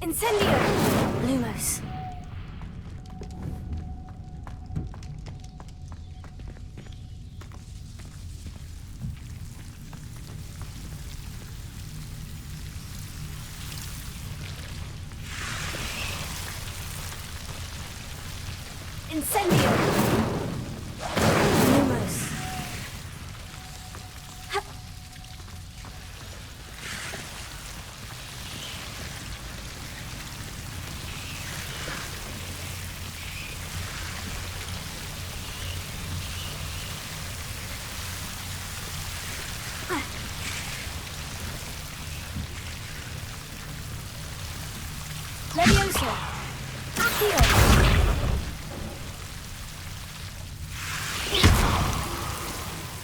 Incendio! Lumos. Incendio! Lumos. Leviosa! Accio!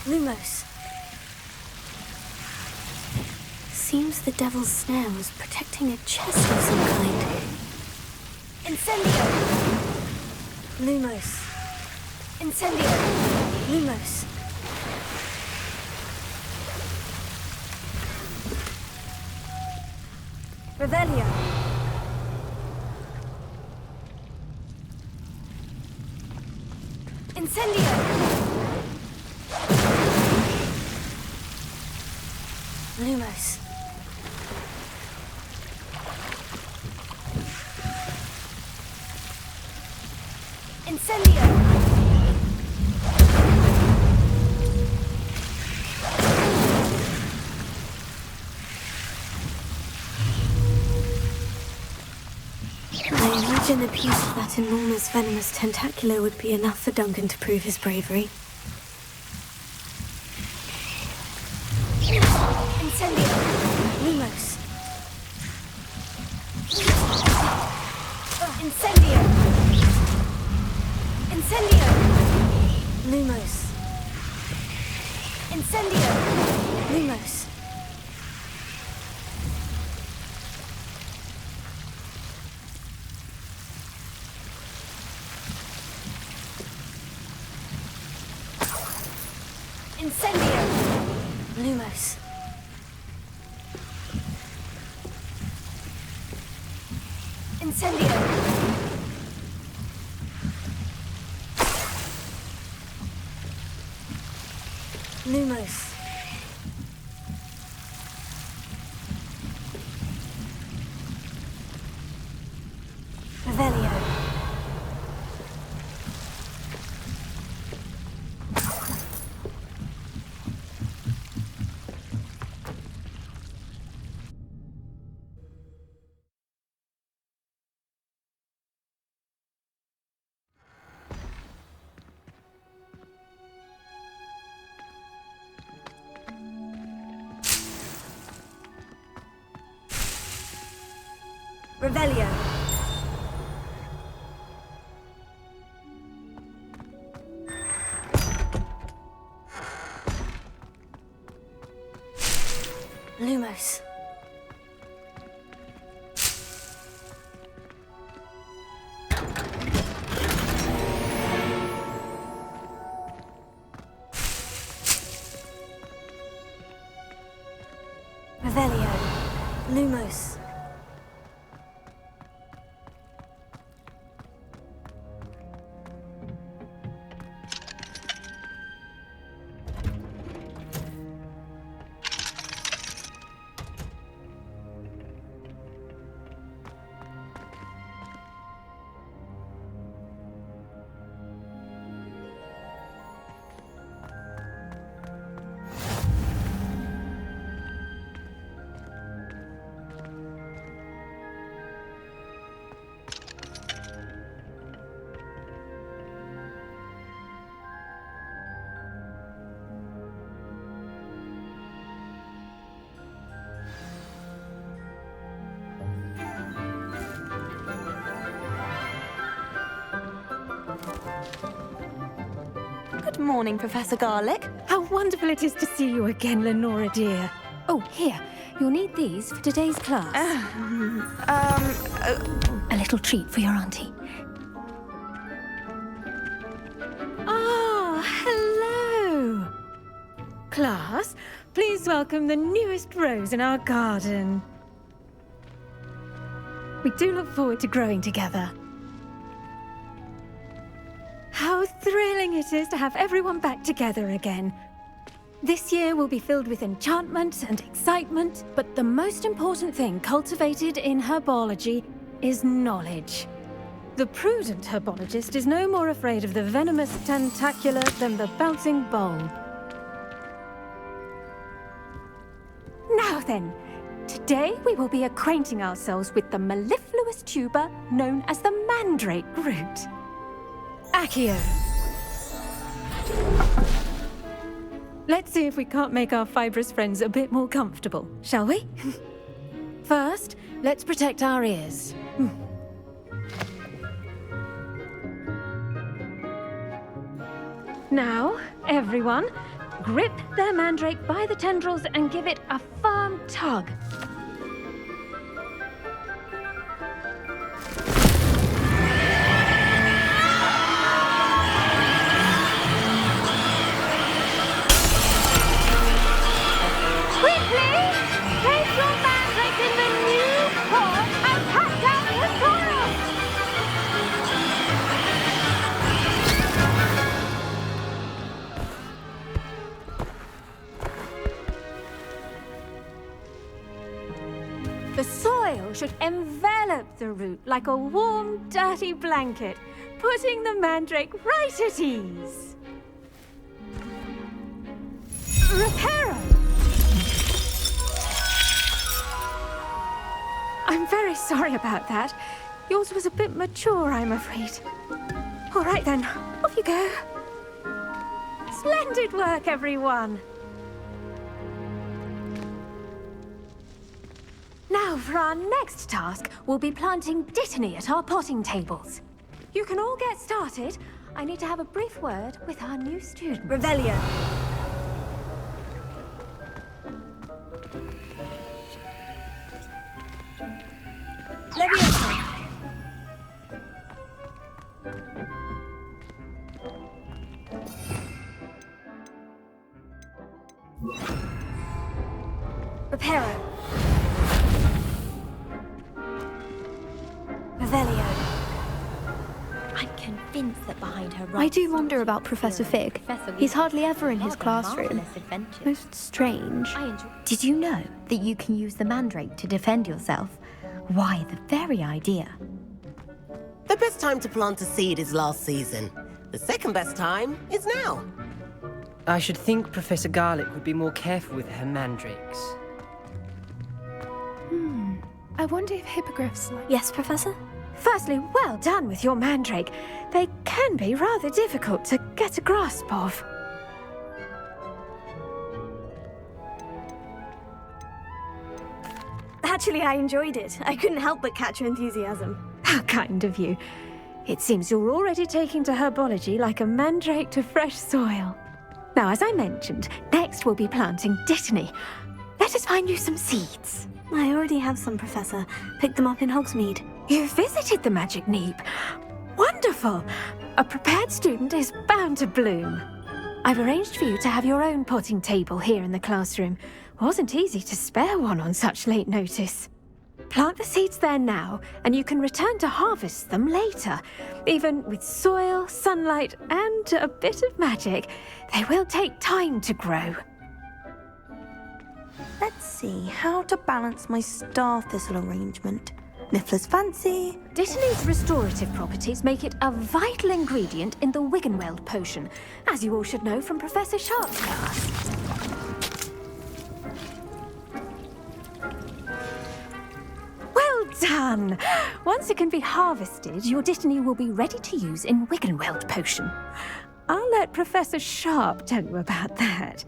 Lumos. Seems the devil's snare was protecting a chest of some kind. Incendio! Lumos. Incendio! Lumos. Revelio. Incendio! Lumos. Incendio! I imagine the piece of that enormous venomous tentacular would be enough for Duncan to prove his bravery. Incendio! Lumos. Incendio! Incendio! Lumos. Incendio! Lumos. Incendio! Lumos. Incendio! Lumos. Revelio. Revelio. Lumos. Revelio. Lumos. Good morning, Professor Garlick. How wonderful it is to see you again, Lenora dear. Oh, here. You'll need these for today's class. A little treat for your auntie. Ah, hello. Class, please welcome the newest rose in our garden. We do look forward to growing together. How thrilling it is to have everyone back together again. This year will be filled with enchantment and excitement, but the most important thing cultivated in herbology is knowledge. The prudent herbologist is no more afraid of the venomous tentacula than the bouncing bulb. Now then, today we will be acquainting ourselves with the mellifluous tuber known as the mandrake root. Accio. Let's see if we can't make our fibrous friends a bit more comfortable, shall we? First, let's protect our ears. Now, everyone, grip their mandrake by the tendrils and give it a firm tug. Quickly, place your mandrake in the new pot and pack down the soil. The soil should envelop the root like a warm, dirty blanket, putting the mandrake right at ease. Reparo! I'm very sorry about that. Yours was a bit mature, I'm afraid. All right then, off you go. Splendid work, everyone. Now, for our next task, we'll be planting Dittany at our potting tables. You can all get started. I need to have a brief word with our new student. Revelio. Leviosa. Reparo. Revelio. I'm convinced that behind her I do wonder about Professor Fig. He's hardly ever in his classroom. Most strange. Did you know that you can use the mandrake to defend yourself? Why, the very idea. The best time to plant a seed is last season. The second best time is now. I should think Professor Garlick would be more careful with her mandrakes. I wonder if hippogriffs like... Yes, Professor? Firstly, well done with your mandrake. They can be rather difficult to get a grasp of. Actually, I enjoyed it. I couldn't help but catch your enthusiasm. How kind of you. It seems you're already taking to herbology like a mandrake to fresh soil. Now, as I mentioned, next we'll be planting Dittany. Let us find you some seeds. I already have some, Professor. Picked them up in Hogsmeade. You visited the Magic Neep. Wonderful! A prepared student is bound to bloom. I've arranged for you to have your own potting table here in the classroom. Wasn't easy to spare one on such late notice. Plant the seeds there now, and you can return to harvest them later. Even with soil, sunlight, and a bit of magic, they will take time to grow. Let's see how to balance my star thistle arrangement. Niffler's fancy. Dittany's restorative properties make it a vital ingredient in the Wiggenweld potion, as you all should know from Professor Sharp's class. Well done! Once it can be harvested, your Dittany will be ready to use in Wiggenweld potion. I'll let Professor Sharp tell you about that.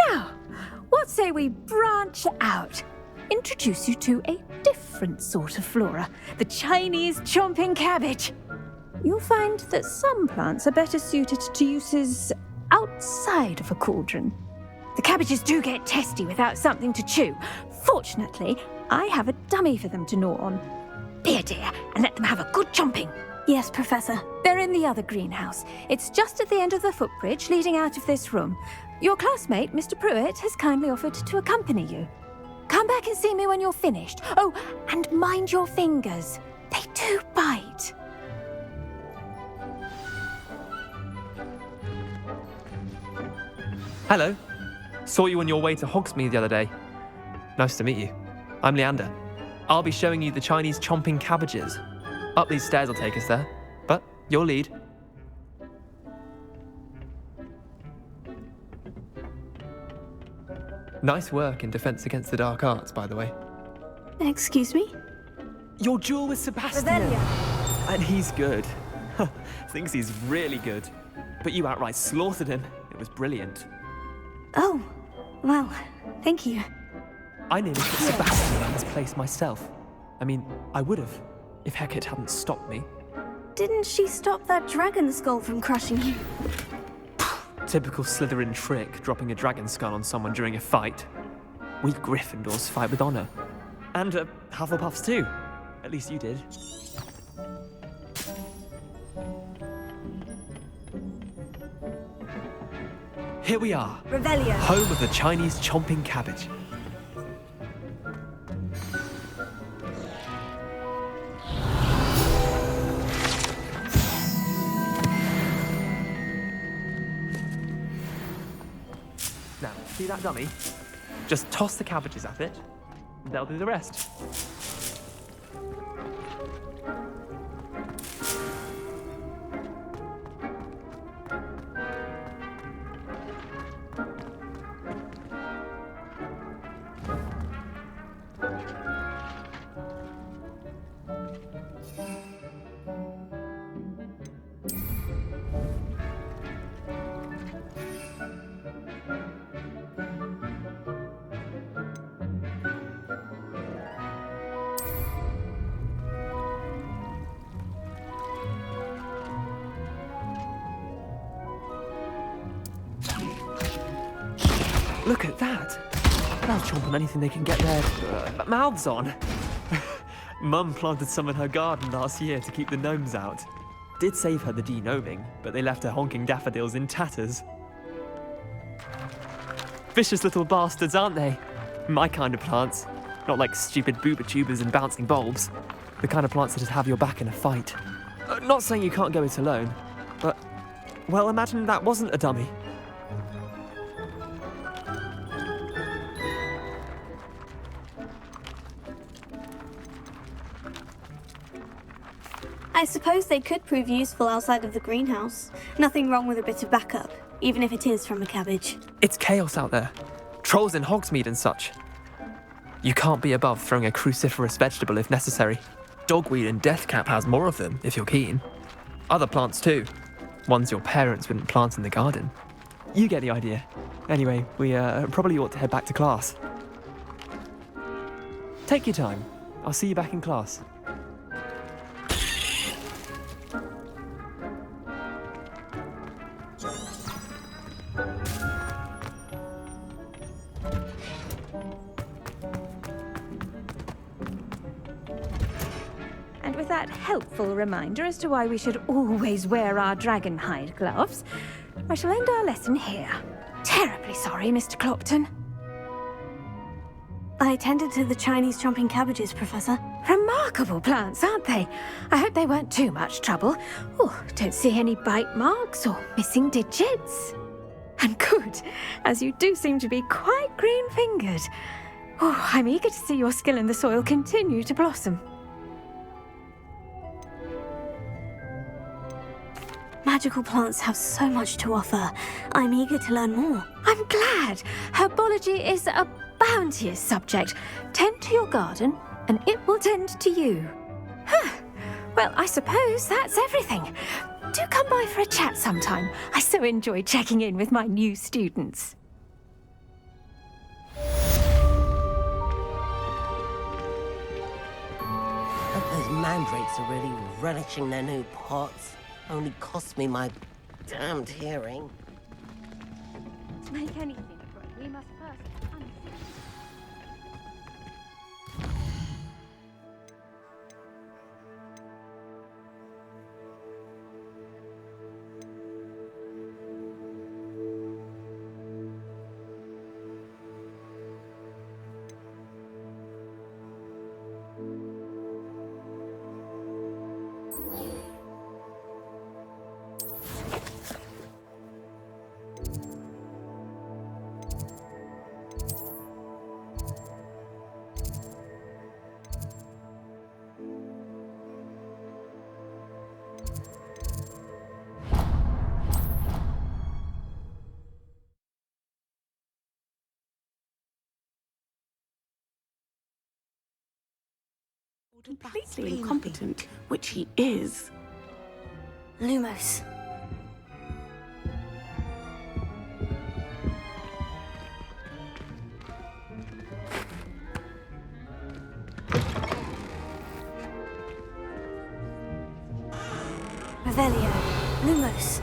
Now, what say we branch out? Introduce you to a different sort of flora, the Chinese chomping cabbage. You'll find that some plants are better suited to uses outside of a cauldron. The cabbages do get testy without something to chew. Fortunately, I have a dummy for them to gnaw on. Be a dear and let them have a good chomping. Yes, Professor. They're in the other greenhouse. It's just at the end of the footbridge leading out of this room. Your classmate, Mr. Pruitt, has kindly offered to accompany you. Come back and see me when you're finished. Oh, and mind your fingers. They do bite. Hello. Saw you on your way to Hogsmeade the other day. Nice to meet you. I'm Leander. I'll be showing you the Chinese chomping cabbages. Up these stairs will take us there, but your lead. Nice work in Defense Against the Dark Arts, by the way. Excuse me? Your duel with Sebastian! And he's good. Thinks he's really good. But you outright slaughtered him. It was brilliant. Oh, well, thank you. I nearly put Sebastian in his place myself. I mean, I would have, if Hecate hadn't stopped me. Didn't she stop that dragon skull from crushing you? Typical Slytherin trick, dropping a dragon skull on someone during a fight. We Gryffindors fight with honor. And Hufflepuffs too. At least you did. Here we are. Revelio. Home of the Chinese chomping cabbage. Now, see that dummy? Just toss the cabbages at it, and they'll do the rest. Look at that! They'll chomp on anything they can get their mouths on. Mum planted some in her garden last year to keep the gnomes out. Did save her the de-gnoming, but they left her honking daffodils in tatters. Vicious little bastards, aren't they? My kind of plants. Not like stupid booba tubers and bouncing bulbs. The kind of plants that just have your back in a fight. Not saying you can't go it alone, but, well, imagine that wasn't a dummy. I suppose they could prove useful outside of the greenhouse. Nothing wrong with a bit of backup, even if it is from a cabbage. It's chaos out there. Trolls in Hogsmeade and such. You can't be above throwing a cruciferous vegetable if necessary. Dogweed and deathcap has more of them, if you're keen. Other plants too. Ones your parents wouldn't plant in the garden. You get the idea. Anyway, we probably ought to head back to class. Take your time. I'll see you back in class. And with that helpful reminder as to why we should always wear our dragon hide gloves, I shall end our lesson here. Terribly sorry, Mr. Clopton. I tended to the Chinese chomping cabbages, Professor. Remarkable plants, aren't they? I hope they weren't too much trouble. Oh, don't see any bite marks or missing digits. And good, as you do seem to be quite green-fingered. Oh, I'm eager to see your skill in the soil continue to blossom. Magical plants have so much to offer. I'm eager to learn more. I'm glad. Herbology is a bounteous subject. Tend to your garden, and it will tend to you. Well, I suppose that's everything. Do come by for a chat sometime. I so enjoy checking in with my new students. Hope those mandrakes are really relishing their new pots. Only cost me my damned hearing. To make anything grow, we must first completely incompetent, which he is. Lumos. Revelio. Lumos.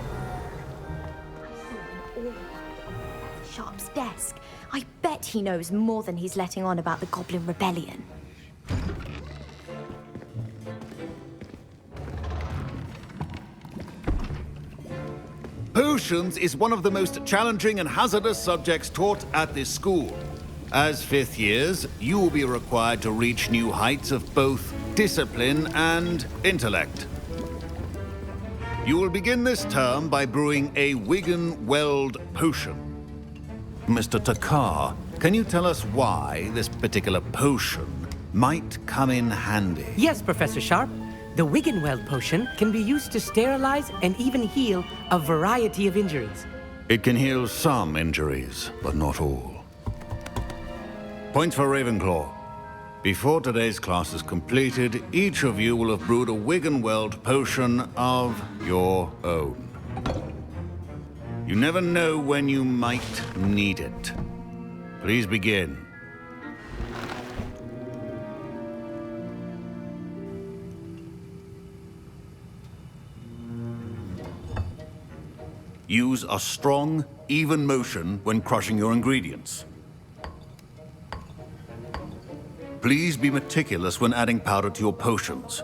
Sharp's desk. I bet he knows more than he's letting on about the Goblin Rebellion. Potions is one of the most challenging and hazardous subjects taught at this school. As fifth years, you will be required to reach new heights of both discipline and intellect. You will begin this term by brewing a Wiggenweld potion. Mr. Takar, can you tell us why this particular potion might come in handy? Yes, Professor Sharp. The Wiggenweld potion can be used to sterilize and even heal a variety of injuries. It can heal some injuries, but not all. Points for Ravenclaw. Before today's class is completed, each of you will have brewed a Wiggenweld potion of your own. You never know when you might need it. Please begin. Use a strong, even motion when crushing your ingredients. Please be meticulous when adding powder to your potions.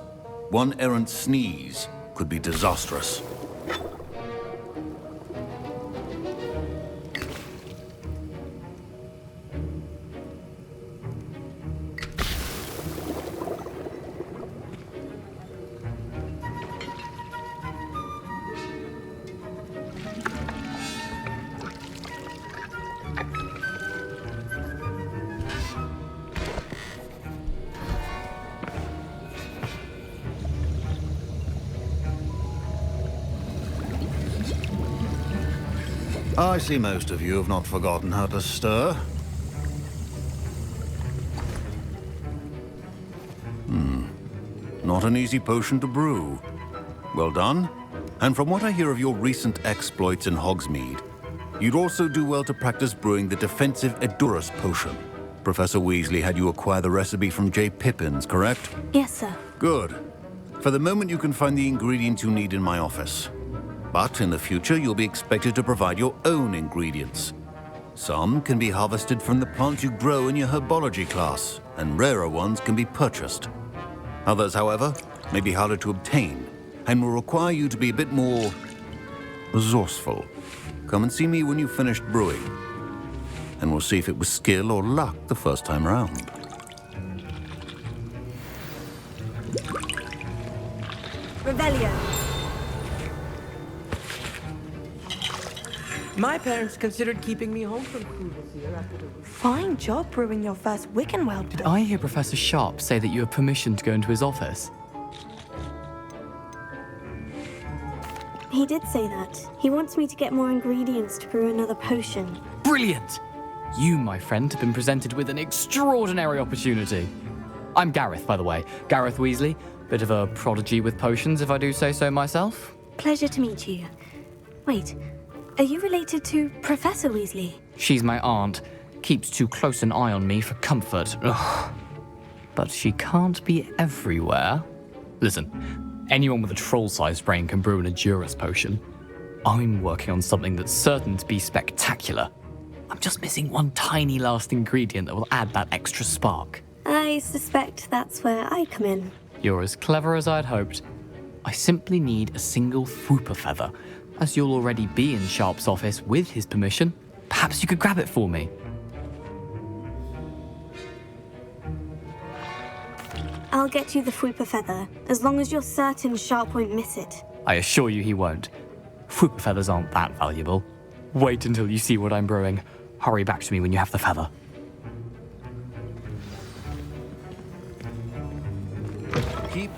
One errant sneeze could be disastrous. I see most of you have not forgotten how to stir. Not an easy potion to brew. Well done. And from what I hear of your recent exploits in Hogsmeade, you'd also do well to practice brewing the defensive Edurus potion. Professor Weasley had you acquire the recipe from J. Pippins, correct? Yes, sir. Good. For the moment, you can find the ingredients you need in my office. But in the future, you'll be expected to provide your own ingredients. Some can be harvested from the plants you grow in your herbology class, and rarer ones can be purchased. Others, however, may be harder to obtain, and will require you to be a bit more resourceful. Come and see me when you've finished brewing, and we'll see if it was skill or luck the first time round. Revelio. My parents considered keeping me home from school this year after the... Fine job brewing your first Wiggenweld. Did I hear Professor Sharp say that you have permission to go into his office? He did say that. He wants me to get more ingredients to brew another potion. Brilliant! You, my friend, have been presented with an extraordinary opportunity. I'm Gareth, by the way. Gareth Weasley. Bit of a prodigy with potions, if I do say so myself. Pleasure to meet you. Wait, are you related to Professor Weasley? She's my aunt. Keeps too close an eye on me for comfort. Ugh. But she can't be everywhere. Listen, anyone with a troll-sized brain can brew an Edurus potion. I'm working on something that's certain to be spectacular. I'm just missing one tiny last ingredient that will add that extra spark. I suspect that's where I come in. You're as clever as I'd hoped. I simply need a single Fwooper feather. As you'll already be in Sharp's office with his permission, perhaps you could grab it for me. I'll get you the Fwooper feather, as long as you're certain Sharp won't miss it. I assure you he won't. Fwooper feathers aren't that valuable. Wait until you see what I'm brewing. Hurry back to me when you have the feather. Keep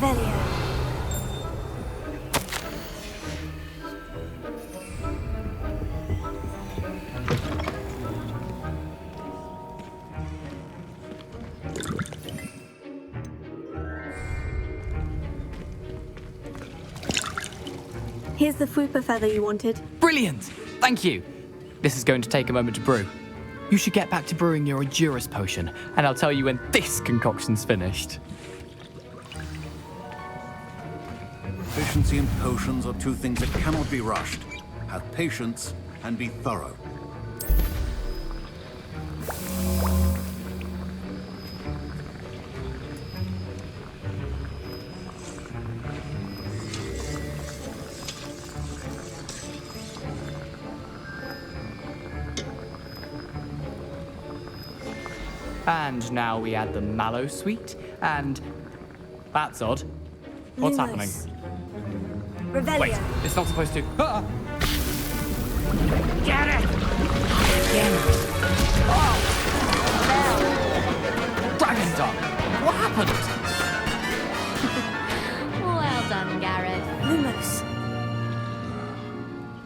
Revelio. Here's the fupa feather you wanted. Brilliant! Thank you. This is going to take a moment to brew. You should get back to brewing your Edurus potion, and I'll tell you when this concoction's finished. Efficiency and potions are two things that cannot be rushed. Have patience and be thorough. And now we add the mallow sweet, and that's odd. What's happening? Revelio. Wait, it's not supposed to. Ah! Get it! Dragon Star! What happened? Well done, Gareth. Lumos.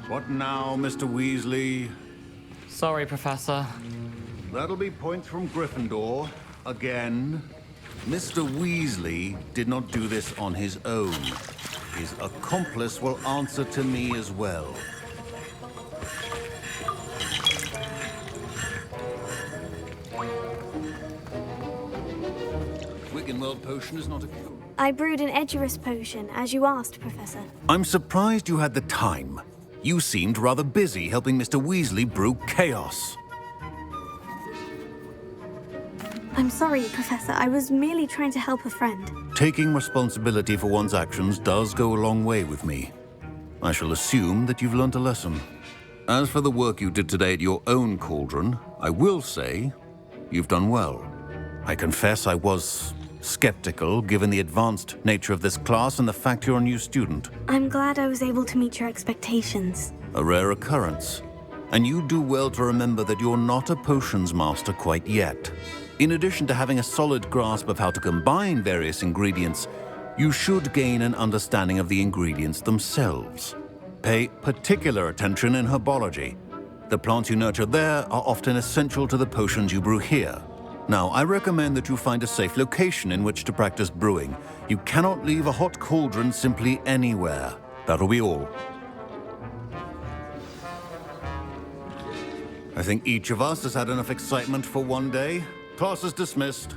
What now, Mr. Weasley? Sorry, Professor. That'll be points from Gryffindor. Again. Mr. Weasley did not do this on his own. His accomplice will answer to me as well. Wiggenweld potion is not a... I brewed an Edurus potion, as you asked, Professor. I'm surprised you had the time. You seemed rather busy helping Mr. Weasley brew chaos. I'm sorry, Professor. I was merely trying to help a friend. Taking responsibility for one's actions does go a long way with me. I shall assume that you've learnt a lesson. As for the work you did today at your own cauldron, I will say you've done well. I confess I was skeptical, given the advanced nature of this class and the fact you're a new student. I'm glad I was able to meet your expectations. A rare occurrence. And you do well to remember that you're not a potions master quite yet. In addition to having a solid grasp of how to combine various ingredients, you should gain an understanding of the ingredients themselves. Pay particular attention in herbology. The plants you nurture there are often essential to the potions you brew here. Now, I recommend that you find a safe location in which to practice brewing. You cannot leave a hot cauldron simply anywhere. That'll be all. I think each of us has had enough excitement for one day. Class is dismissed.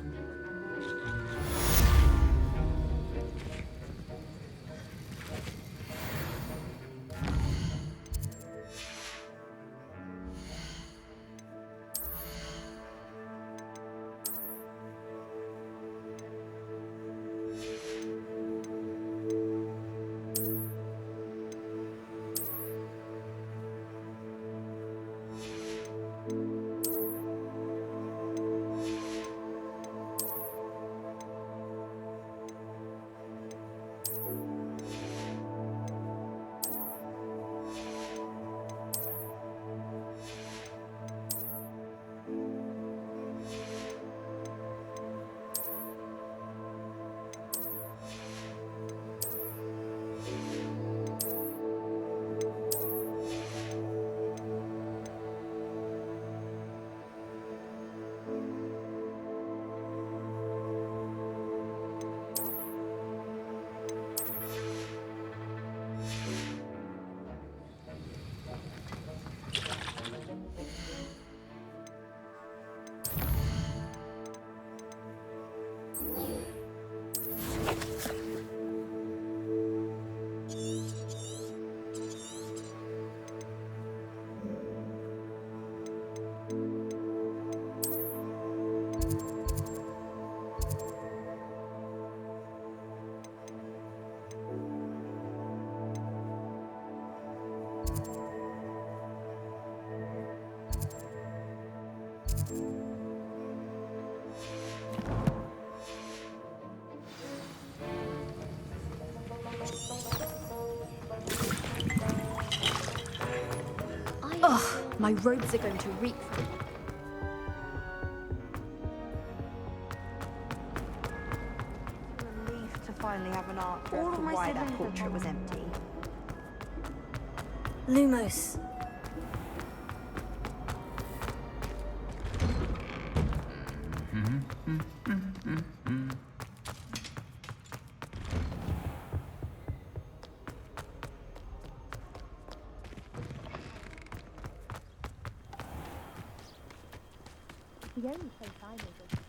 Ugh, my robes are going to reek. Relief to finally have an answer as to why that portrait was empty. Lumos. The only place I know that...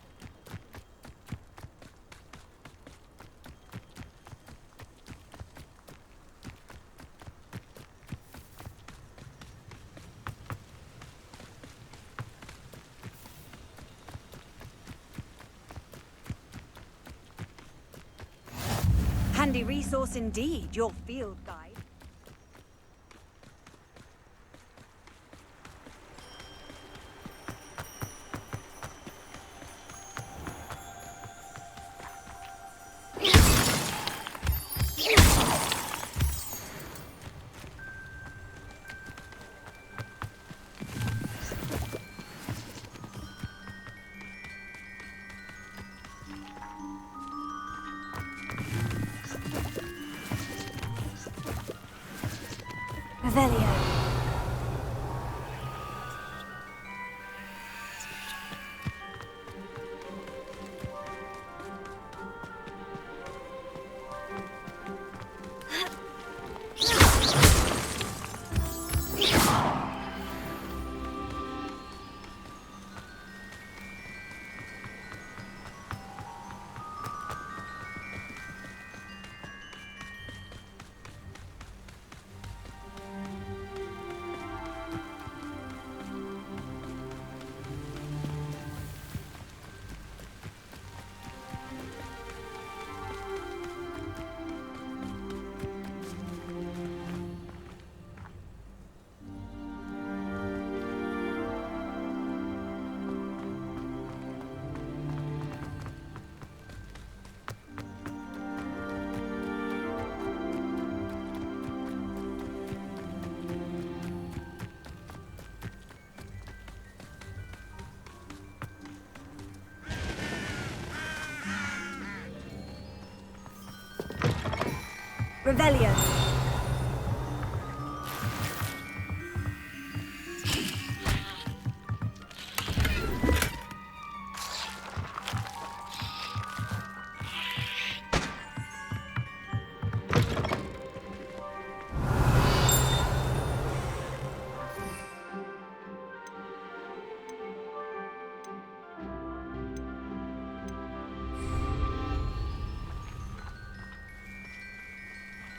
Handy resource indeed, your field guide. Revelio. Revelio.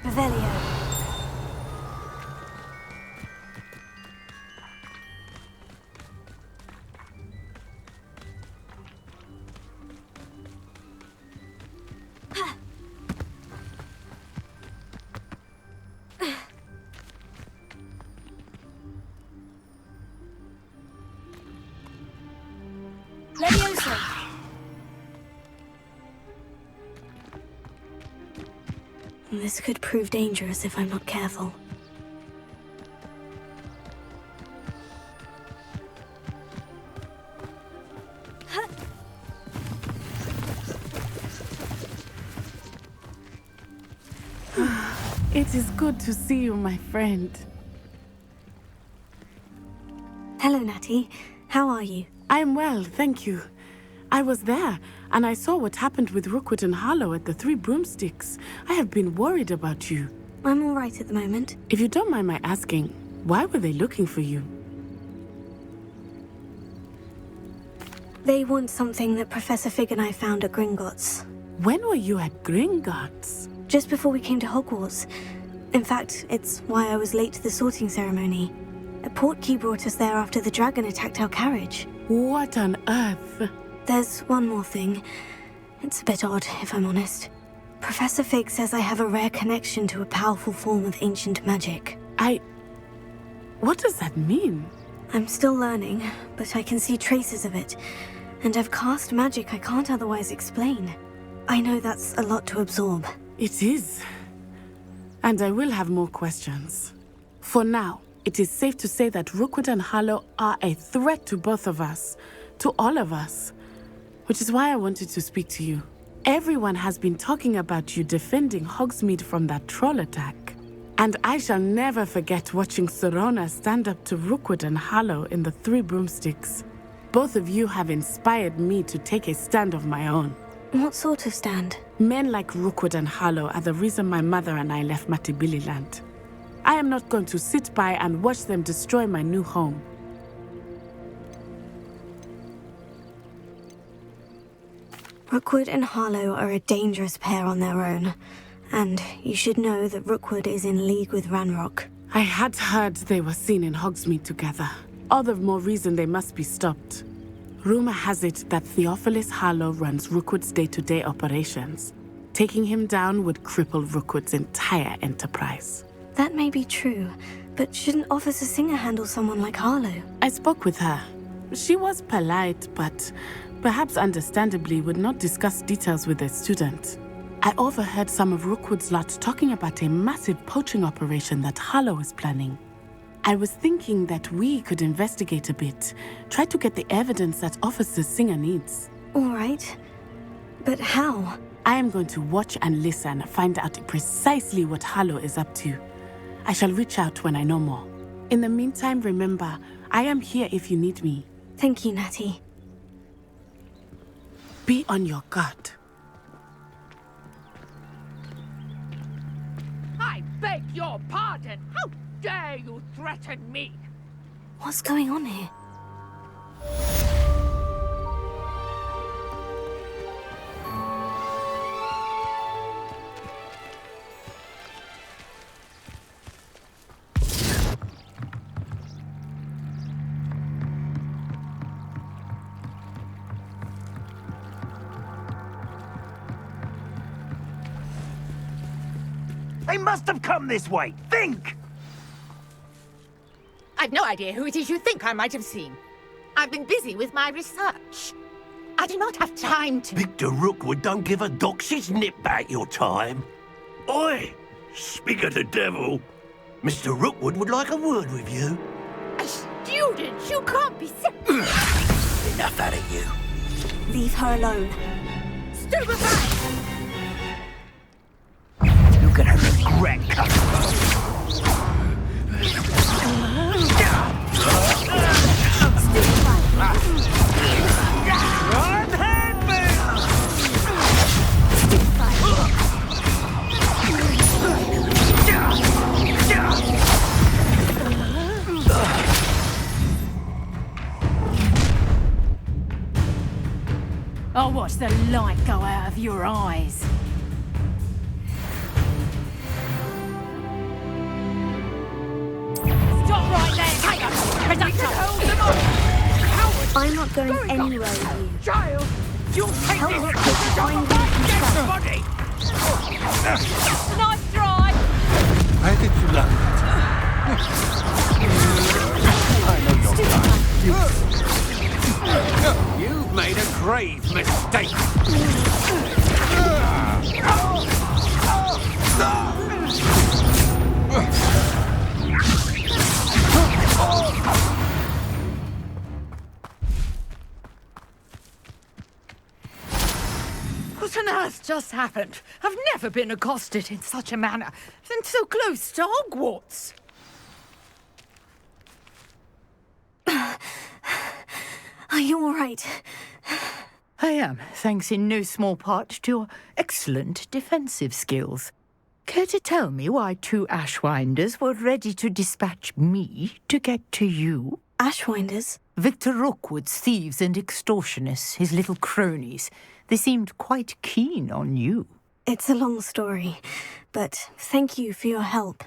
Revelio. Leviosa. This could prove dangerous if I'm not careful. It is good to see you, my friend. Hello, Natty. How are you? I'm well, thank you. I was there, and I saw what happened with Rookwood and Harlow at the Three Broomsticks. I have been worried about you. I'm all right at the moment. If you don't mind my asking, why were they looking for you? They want something that Professor Fig and I found at Gringotts. When were you at Gringotts? Just before we came to Hogwarts. In fact, it's why I was late to the sorting ceremony. A portkey brought us there after the dragon attacked our carriage. What on earth? There's one more thing. It's a bit odd, if I'm honest. Professor Fig says I have a rare connection to a powerful form of ancient magic. What does that mean? I'm still learning, but I can see traces of it. And I've cast magic I can't otherwise explain. I know that's a lot to absorb. It is. And I will have more questions. For now, it is safe to say that Rookwood and Harlow are a threat to both of us. To all of us. Which is why I wanted to speak to you. Everyone has been talking about you defending Hogsmeade from that troll attack. And I shall never forget watching Sorona stand up to Rookwood and Harlow in the Three Broomsticks. Both of you have inspired me to take a stand of my own. What sort of stand? Men like Rookwood and Harlow are the reason my mother and I left Matibili-land. I am not going to sit by and watch them destroy my new home. Rookwood and Harlow are a dangerous pair on their own. And you should know that Rookwood is in league with Ranrock. I had heard they were seen in Hogsmeade together. All the more reason they must be stopped. Rumor has it that Theophilus Harlow runs Rookwood's day-to-day operations. Taking him down would cripple Rookwood's entire enterprise. That may be true, but shouldn't Officer Singer handle someone like Harlow? I spoke with her. She was polite, but perhaps understandably would not discuss details with a student. I overheard some of Rookwood's lot talking about a massive poaching operation that Harlow is planning. I was thinking that we could investigate a bit, try to get the evidence that Officer Singer needs. All right. But how? I am going to watch and listen, find out precisely what Harlow is up to. I shall reach out when I know more. In the meantime, remember, I am here if you need me. Thank you, Natty. Be on your guard. I beg your pardon! How dare you threaten me? What's going on here? They must have come this way. Think! I've no idea who it is you think I might have seen. I've been busy with my research. I do not have time to... Victor Rookwood don't give a dox's nip back your time. Oi! Speak of the devil. Mr. Rookwood would like a word with you. A student? You can't be so... Enough out of you. Leave her alone. Stupefy! You're gonna regret coming. I'll watch the light go out of your eyes. Stop right there, Tiger! Predator! Hold them up! Coward! I'm not going anywhere with you. Child! You'll take Help this Rookwood to find dead body! Nice try! Where did you learn that? I know your kind. You've made a grave mistake. What on earth just happened? I've never been accosted in such a manner, and so close to Hogwarts. Are you all right? I am, thanks in no small part to your excellent defensive skills. Care to tell me why two Ashwinders were ready to dispatch me to get to you? Ashwinders? Victor Rookwood's thieves and extortionists, his little cronies. They seemed quite keen on you. It's a long story, but thank you for your help.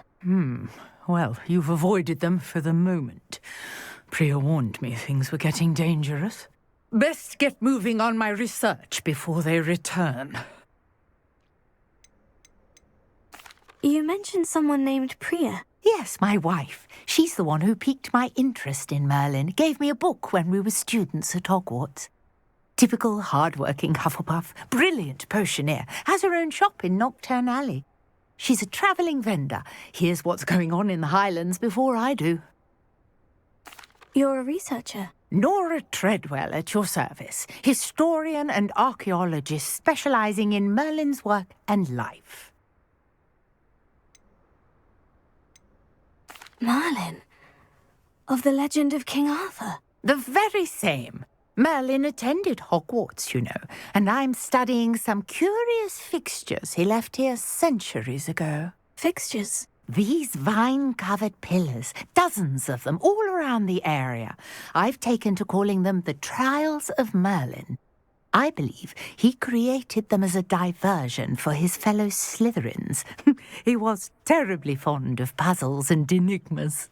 Well, you've avoided them for the moment. Priya warned me things were getting dangerous. Best get moving on my research before they return. You mentioned someone named Priya. Yes, my wife. She's the one who piqued my interest in Merlin. Gave me a book when we were students at Hogwarts. Typical hard-working Hufflepuff, brilliant potioneer, has her own shop in Nocturne Alley. She's a travelling vendor. Hears what's going on in the Highlands before I do. You're a researcher? Nora Treadwell at your service, historian and archaeologist specialising in Merlin's work and life. Merlin? Of the legend of King Arthur? The very same. Merlin attended Hogwarts, you know, and I'm studying some curious fixtures he left here centuries ago. Fixtures? These vine-covered pillars, dozens of them, all around the area. I've taken to calling them the Trials of Merlin. I believe he created them as a diversion for his fellow Slytherins. He was terribly fond of puzzles and enigmas.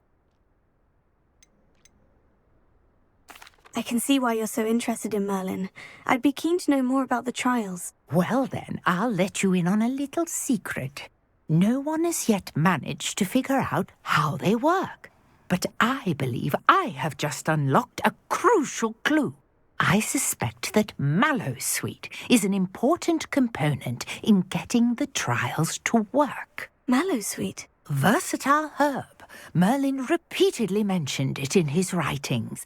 I can see why you're so interested in Merlin. I'd be keen to know more about the trials. Well then, I'll let you in on a little secret. No one has yet managed to figure out how they work. But I believe I have just unlocked a crucial clue. I suspect that Mallowsweet is an important component in getting the trials to work. Mallowsweet? Versatile herb. Merlin repeatedly mentioned it in his writings.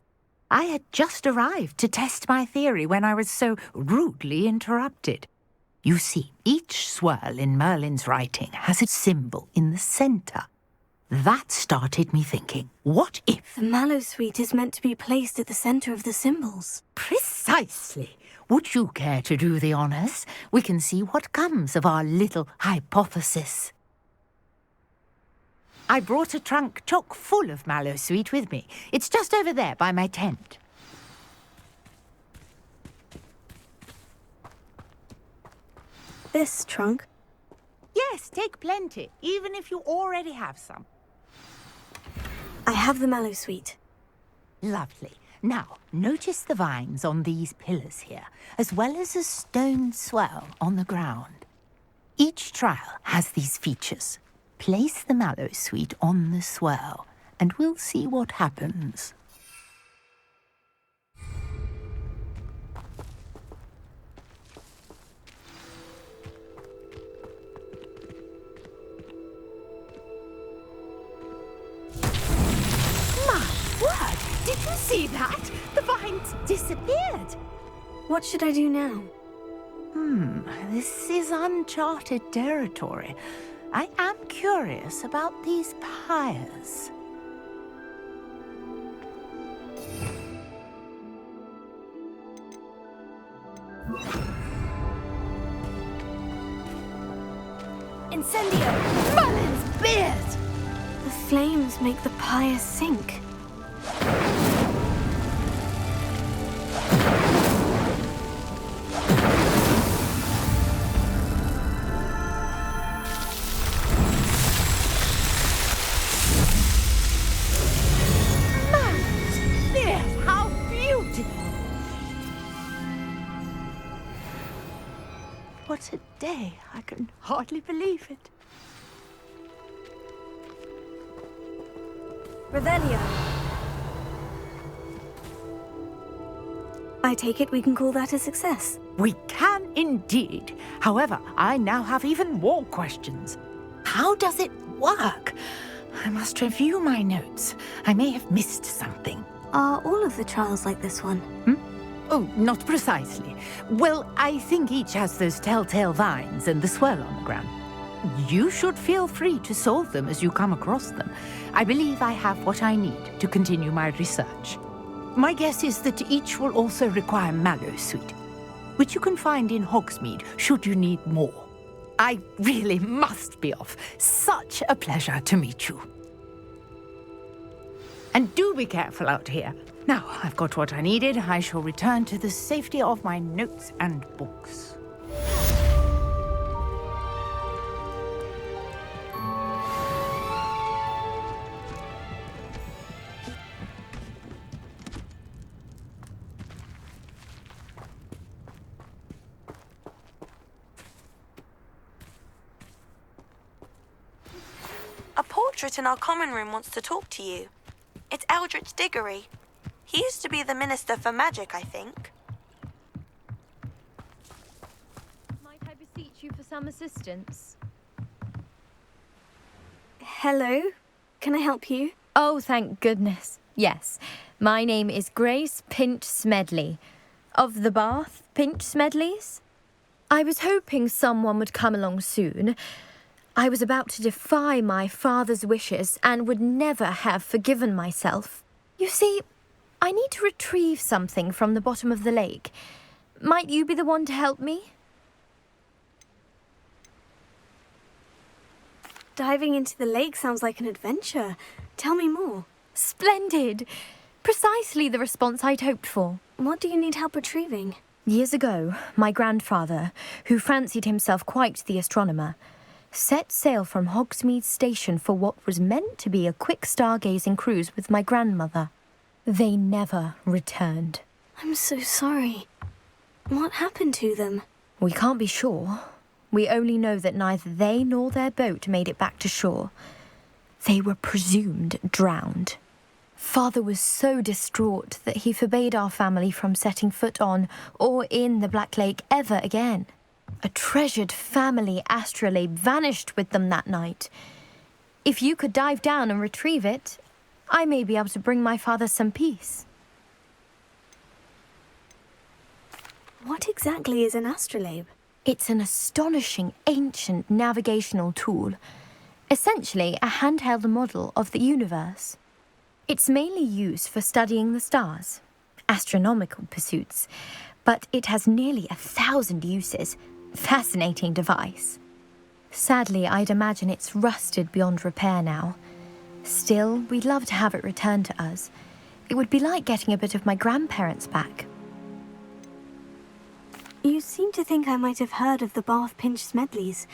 I had just arrived to test my theory when I was so rudely interrupted. You see, each swirl in Merlin's writing has a symbol in the centre. That started me thinking, what if... The Mallowsweet is meant to be placed at the centre of the symbols. Precisely. Would you care to do the honours? We can see what comes of our little hypothesis. I brought a trunk chock full of Mallowsweet with me. It's just over there by my tent. This trunk? Yes, take plenty, even if you already have some. I have the Mallowsweet. Lovely. Now, notice the vines on these pillars here, as well as a stone swell on the ground. Each trial has these features. Place the Mallowsweet on the swirl, and we'll see what happens. Did you see that? The vines disappeared. What should I do now? This is uncharted territory. I am curious about these pyres. Incendio! Merlin's beard! The flames make the pyre sink. What a day. I can hardly believe it. Revelio. I take it we can call that a success. We can indeed. However, I now have even more questions. How does it work? I must review my notes. I may have missed something. Are all of the trials like this one? Oh, not precisely. Well, I think each has those telltale vines and the swirl on the ground. You should feel free to solve them as you come across them. I believe I have what I need to continue my research. My guess is that each will also require Mallowsweet, which you can find in Hogsmeade should you need more. I really must be off. Such a pleasure to meet you. And do be careful out here. Now I've got what I needed, I shall return to the safety of my notes and books. A portrait in our common room wants to talk to you. It's Eldritch Diggory. He used to be the Minister for Magic, I think. Might I beseech you for some assistance? Hello? Can I help you? Oh, thank goodness. Yes. My name is Grace Pinch Smedley. Of the Bath Pinch Smedleys. I was hoping someone would come along soon. I was about to defy my father's wishes and would never have forgiven myself. You see, I need to retrieve something from the bottom of the lake. Might you be the one to help me? Diving into the lake sounds like an adventure. Tell me more. Splendid! Precisely the response I'd hoped for. What do you need help retrieving? Years ago, my grandfather, who fancied himself quite the astronomer, set sail from Hogsmeade Station for what was meant to be a quick stargazing cruise with my grandmother. They never returned. I'm so sorry. What happened to them? We can't be sure. We only know that neither they nor their boat made it back to shore. They were presumed drowned. Father was so distraught that he forbade our family from setting foot on or in the Black Lake ever again. A treasured family astrolabe vanished with them that night. If you could dive down and retrieve it, I may be able to bring my father some peace. What exactly is an astrolabe? It's an astonishing ancient navigational tool, essentially a handheld model of the universe. It's mainly used for studying the stars, astronomical pursuits, but it has nearly 1,000 uses. Fascinating device. Sadly, I'd imagine it's rusted beyond repair now. Still, we'd love to have it returned to us. It would be like getting a bit of my grandparents back. You seem to think I might have heard of the Bath Pinch Smedleys.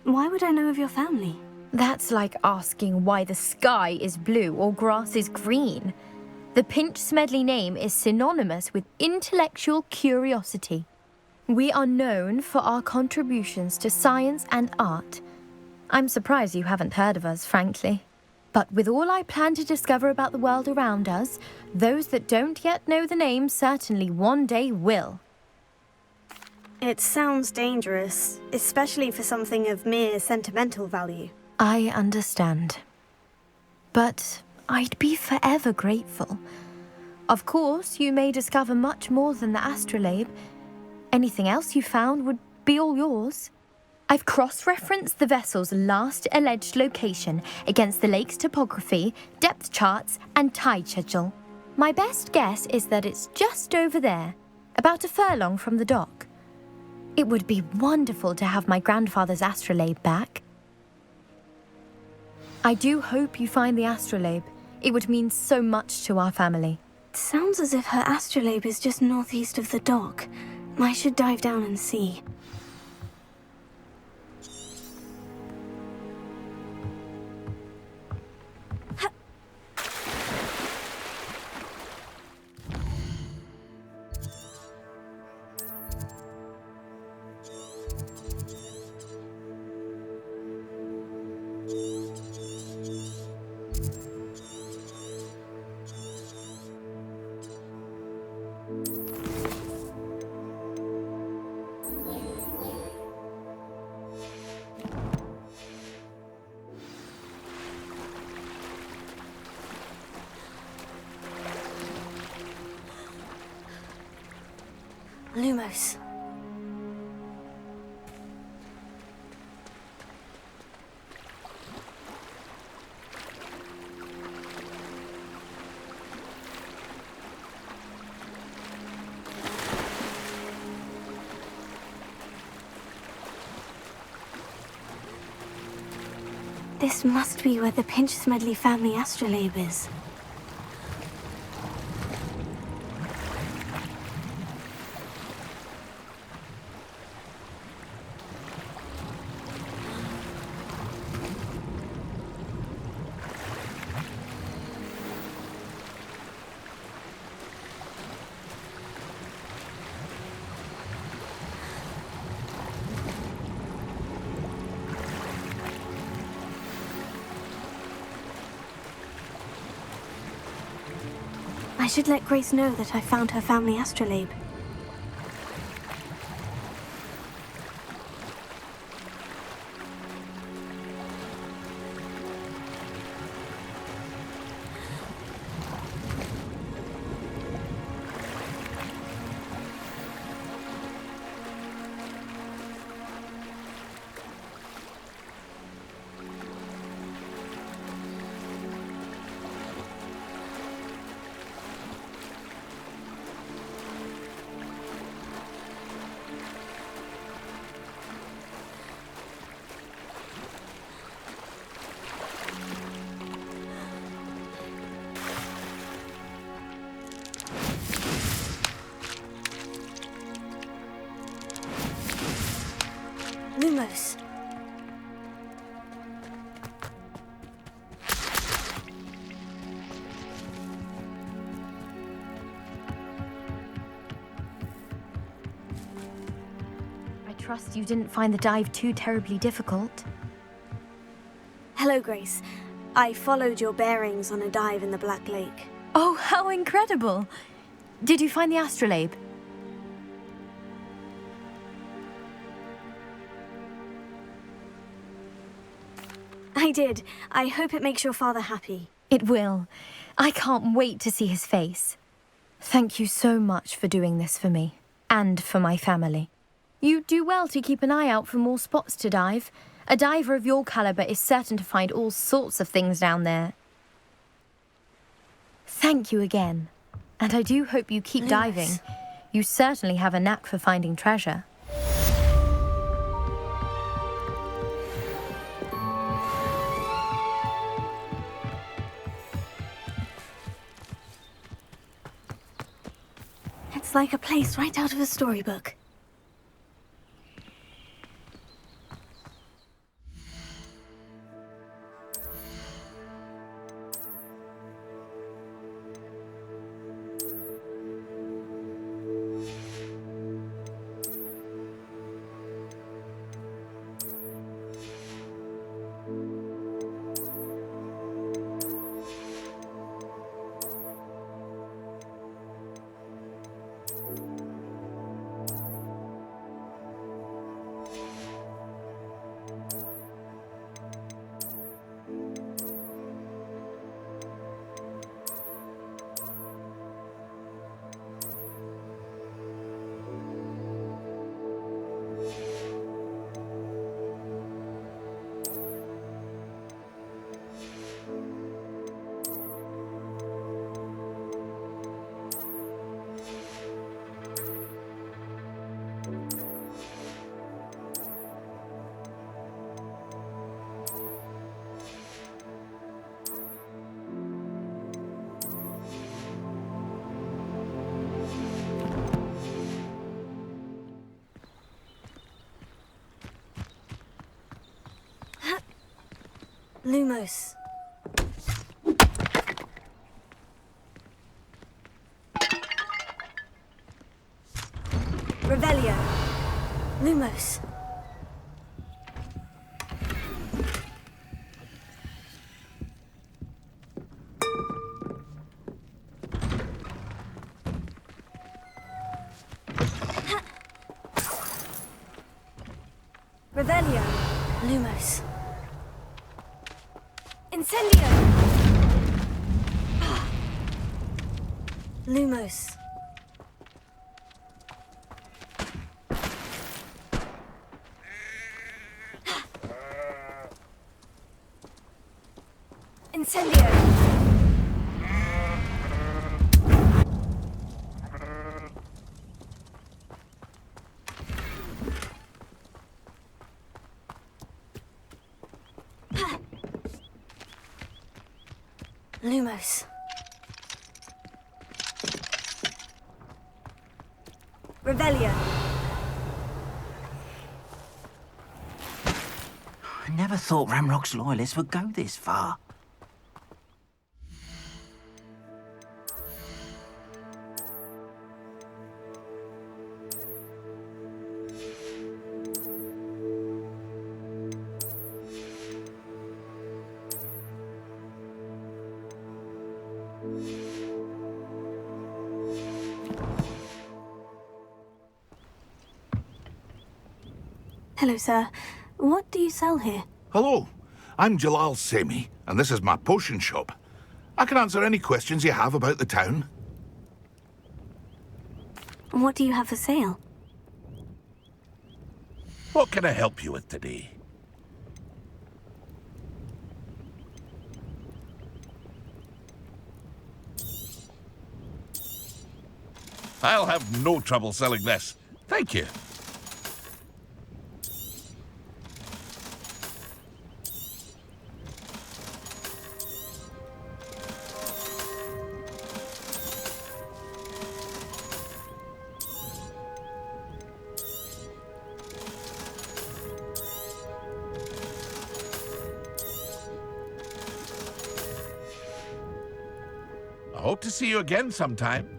Why would I know of your family? That's like asking why the sky is blue or grass is green. The Pinch Smedley name is synonymous with intellectual curiosity. We are known for our contributions to science and art. I'm surprised you haven't heard of us, frankly. But with all I plan to discover about the world around us, those that don't yet know the name certainly one day will. It sounds dangerous, especially for something of mere sentimental value. I understand. But I'd be forever grateful. Of course, you may discover much more than the astrolabe. Anything else you found would be all yours. I've cross-referenced the vessel's last alleged location against the lake's topography, depth charts, and tide schedule. My best guess is that it's just over there, about a furlong from the dock. It would be wonderful to have my grandfather's astrolabe back. I do hope you find the astrolabe. It would mean so much to our family. It sounds as if her astrolabe is just northeast of the dock. I should dive down and see. Lumos. This must be where the Pinch Smedley family astrolabe is. I should let Grace know that I found her family astrolabe. Lumos. I trust you didn't find the dive too terribly difficult. Hello, Grace. I followed your bearings on a dive in the Black Lake. Oh, how incredible! Did you find the astrolabe? I did. I hope it makes your father happy. It will. I can't wait to see his face. Thank you so much for doing this for me, and for my family. You do well to keep an eye out for more spots to dive. A diver of your caliber is certain to find all sorts of things down there. Thank you again. And I do hope you keep diving. You certainly have a knack for finding treasure. It's like a place right out of a storybook. Lumos. Revelio. Lumos. Revelio. Lumos. Incendio! Lumos. Incendio! Lumos. Revelio. I never thought Ramrock's loyalists would go this far. Hello, sir. What do you sell here? Hello, I'm Jalal Semi, and this is my potion shop. I can answer any questions you have about the town. What do you have for sale? What can I help you with today? I'll have no trouble selling this. Thank you. Hope to see you again sometime.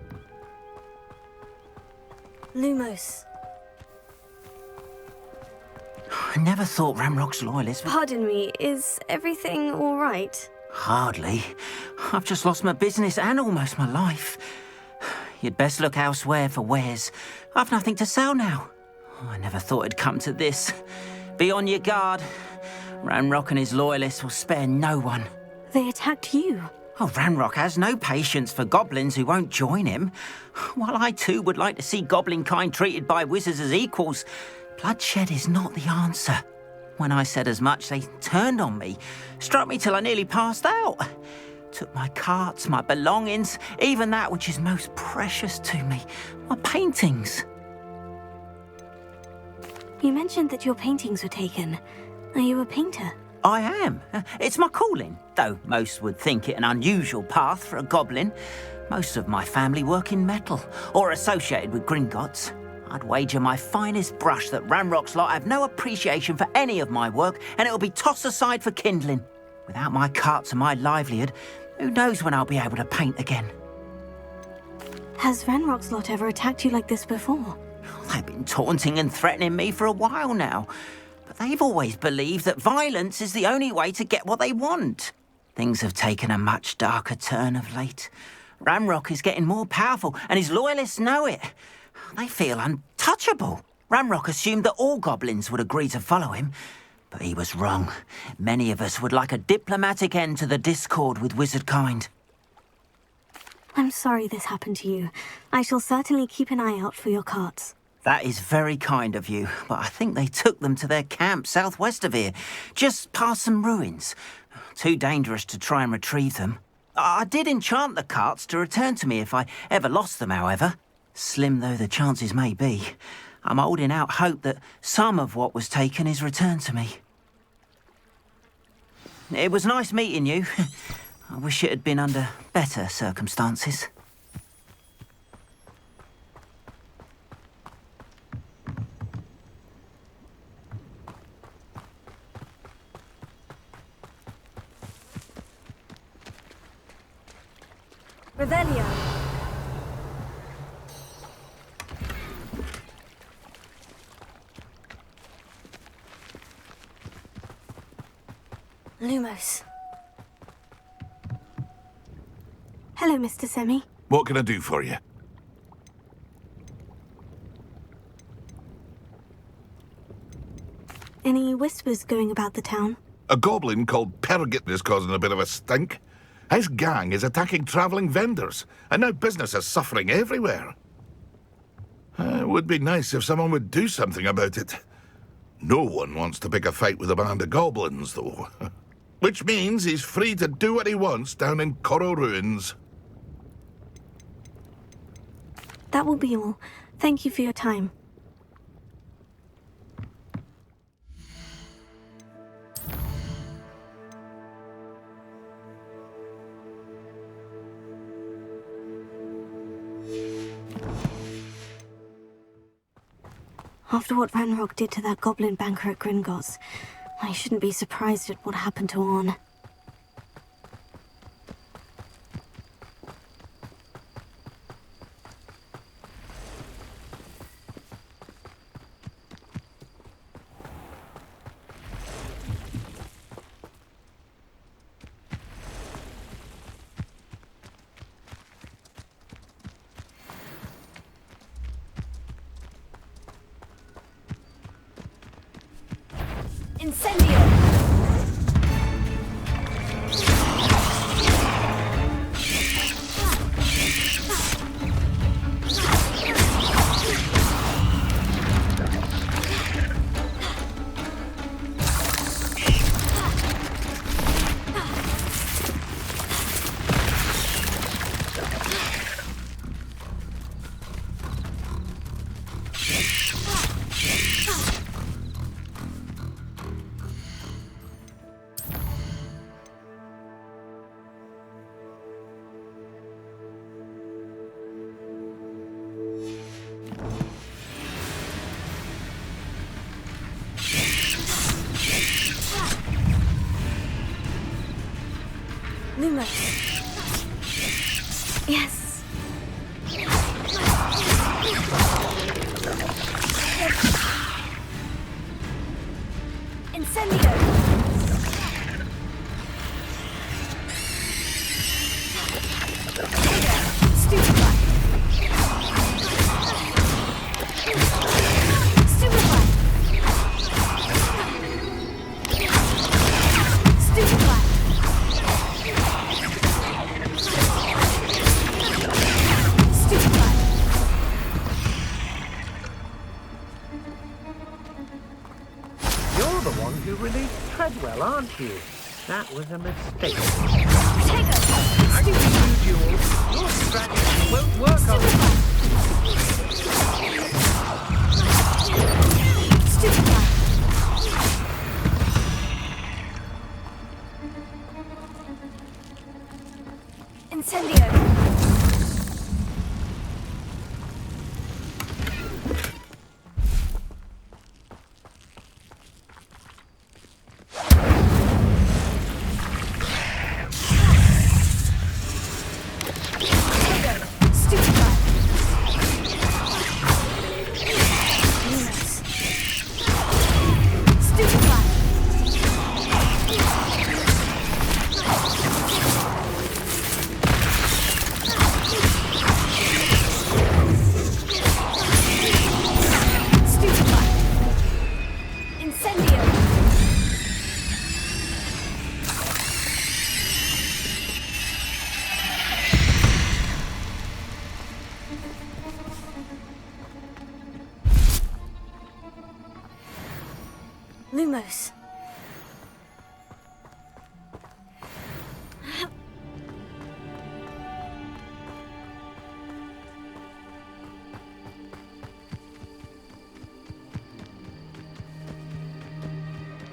Lumos. I never thought Ramrock's loyalists were... Pardon me, is everything all right? Hardly. I've just lost my business and almost my life. You'd best look elsewhere for wares. I've nothing to sell now. I never thought it'd come to this. Be on your guard. Ramrock and his loyalists will spare no one. They attacked you. Oh, Ramrock has no patience for goblins who won't join him. While I too would like to see goblin kind treated by wizards as equals, bloodshed is not the answer. When I said as much, they turned on me, struck me till I nearly passed out. Took my carts, my belongings, even that which is most precious to me, my paintings. You mentioned that your paintings were taken. Are you a painter? I am. It's my calling, though most would think it an unusual path for a goblin. Most of my family work in metal, or associated with Gringotts. I'd wager my finest brush that Ramrock's lot have no appreciation for any of my work, and it'll be tossed aside for kindling. Without my carts and my livelihood, who knows when I'll be able to paint again? Has Ranrock's lot ever attacked you like this before? They've been taunting and threatening me for a while now. But they've always believed that violence is the only way to get what they want. Things have taken a much darker turn of late. Ramrock is getting more powerful, and his loyalists know it. They feel untouchable. Ramrock assumed that all goblins would agree to follow him, but he was wrong. Many of us would like a diplomatic end to the discord with wizard kind. I'm sorry this happened to you. I shall certainly keep an eye out for your carts. That is very kind of you, but I think they took them to their camp southwest of here, just past some ruins. Too dangerous to try and retrieve them. I did enchant the carts to return to me if I ever lost them, however. Slim though the chances may be, I'm holding out hope that some of what was taken is returned to me. It was nice meeting you. I wish it had been under better circumstances. Revelio. Lumos. Hello, Mr. Semi. What can I do for you? Any whispers going about the town? A goblin called Pergit is causing a bit of a stink. His gang is attacking travelling vendors, and now business is suffering everywhere. It would be nice if someone would do something about it. No one wants to pick a fight with a band of goblins, though. Which means he's free to do what he wants down in Coral Ruins. That will be all. Thank you for your time. After what Ranrock did to that goblin banker at Gringotts, I shouldn't be surprised at what happened to Orn. Incendio! Lumos. Yes. Incendio! Stupefy! Stupefy! Stupefy! Stupefy! You're the one who released Treadwell, aren't you? That was a mistake. I can use you all. Your strategy won't work on me. Incendio! Lumos.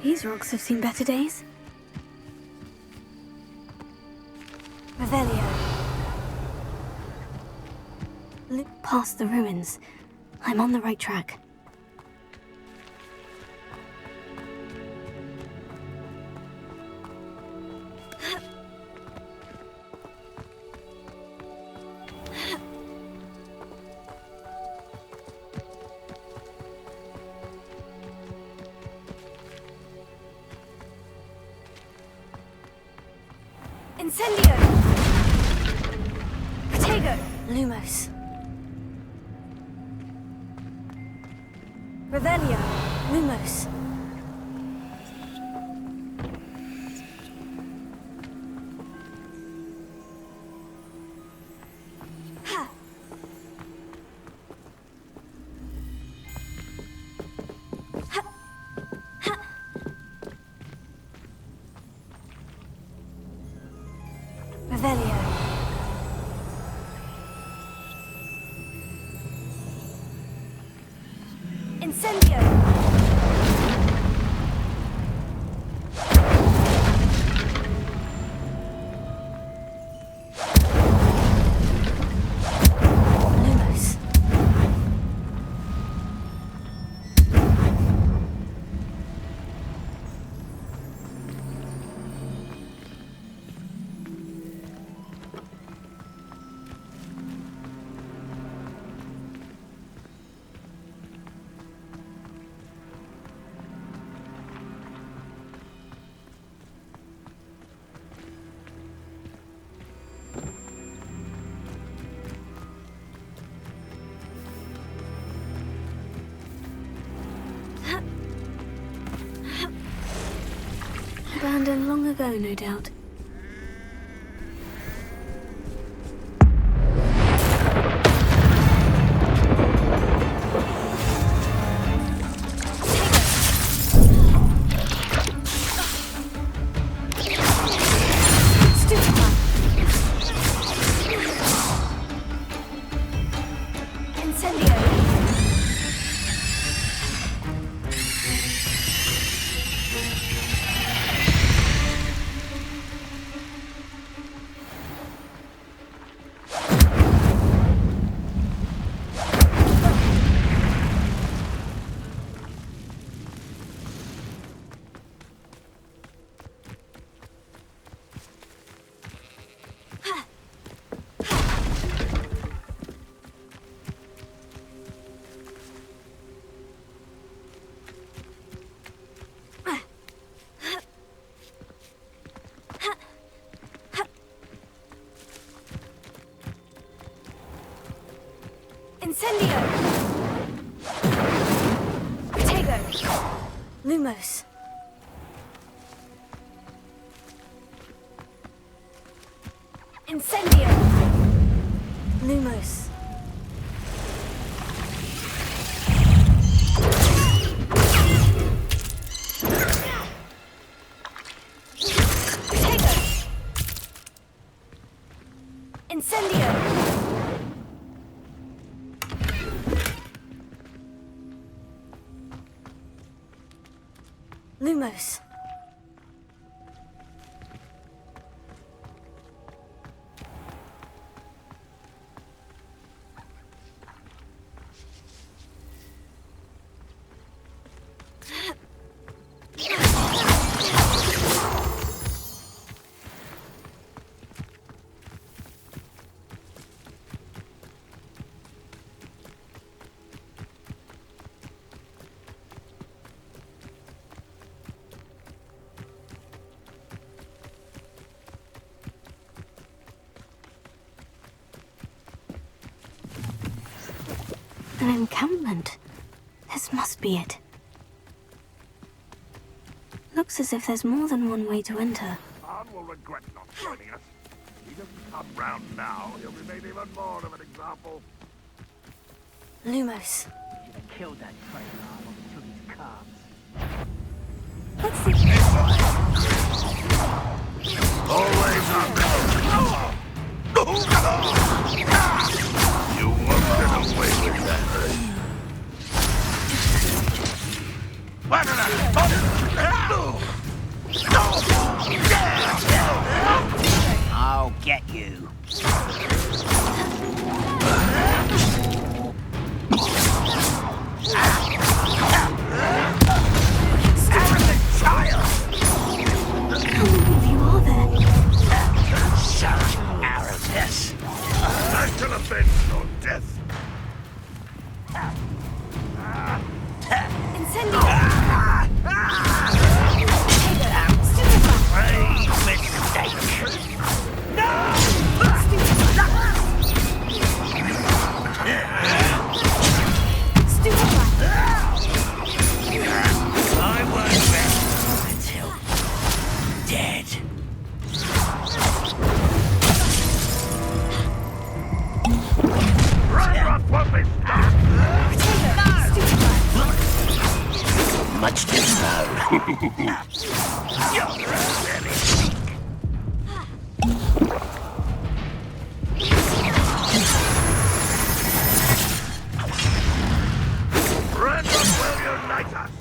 These rocks have seen better days. Revelio. Look past the ruins. I'm on the right track. Incendio! Protego! Lumos. Revelio! Lumos. Ha! Ha! Ha! Revelio. Incendio. Lumos. Abandoned long ago, no doubt. Incendio! Protego! Lumos. Incendio! Lumos. Protego! Incendio! Lumos. An encampment. This must be it. Looks as if there's more than one way to enter. Khan will regret not joining us. He doesn't come round now. He'll be made even more of an example. Lumos. Should have killed that traitor while we took his calves. Let's see. Always up. You won't get away with that. I'll get you. How many of you are there? Shut out of this. I shall avenge your death. Incendio! Great mistake. No! I won't rest until dead. Ragnarok won't be stopped. Much too slow. You're really weak. Ragnarok will unite us.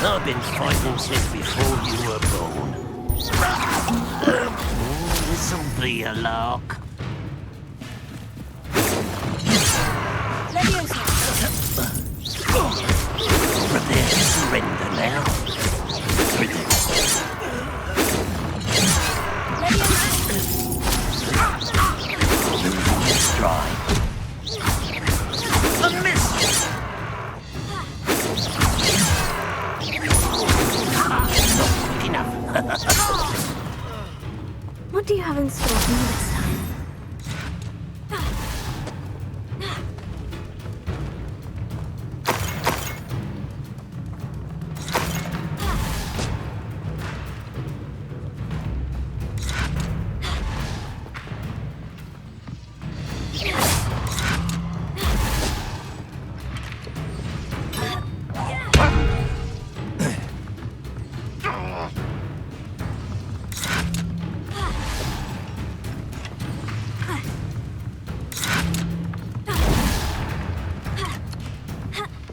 I've been fighting since before you were born. This'll be a lark. Prepare to surrender now. Strike. A miss. What do you have in store for me this time?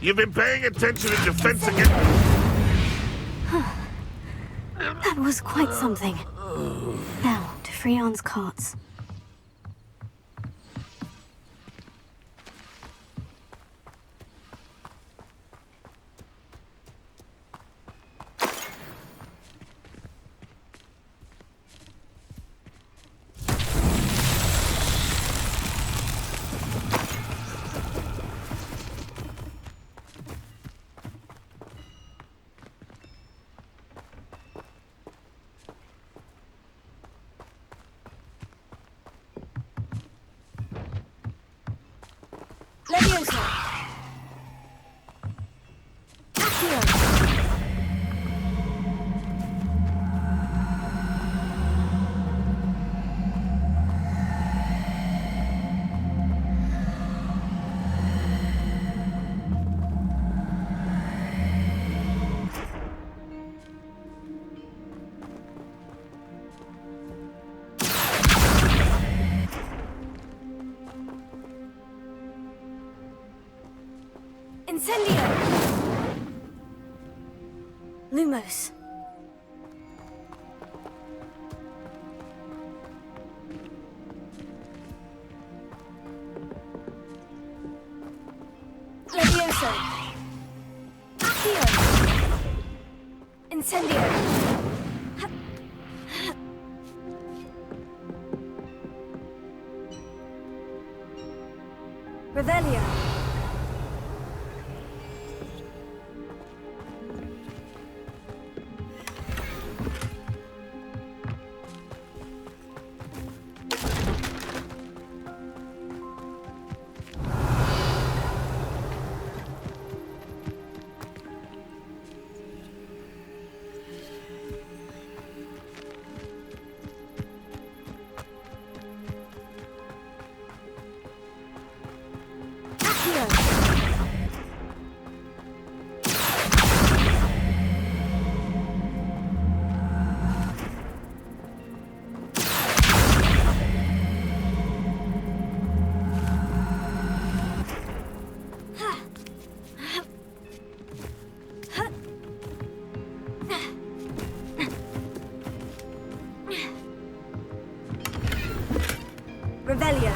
You've been paying attention in defense against... That was quite something. Now, to Freon's carts. Leviosa! Accio! Incendio! Lumos. Levioso! Accio! Incendio! Revelio! Revelio.